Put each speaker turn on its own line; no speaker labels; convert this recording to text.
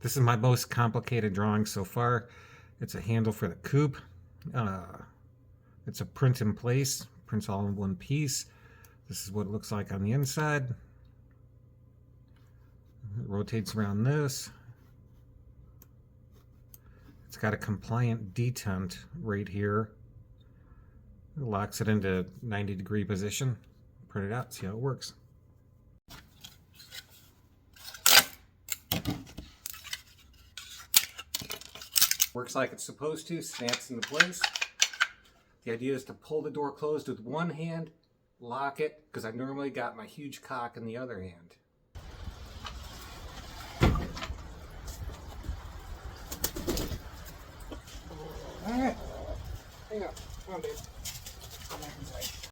This is my most complicated drawing so far. It's a handle for the coop. It's a print in place, prints all in one piece. This is what it looks like on the inside. It rotates around this. It's got a compliant detent right here. It locks it into 90-degree position. Print it out, see how it works. Works like it's supposed to, snaps into place. The idea is to pull the door closed with one hand, lock it, because I normally got my huge cock in the other hand. Alright, hang on, come on, babe. Come back inside.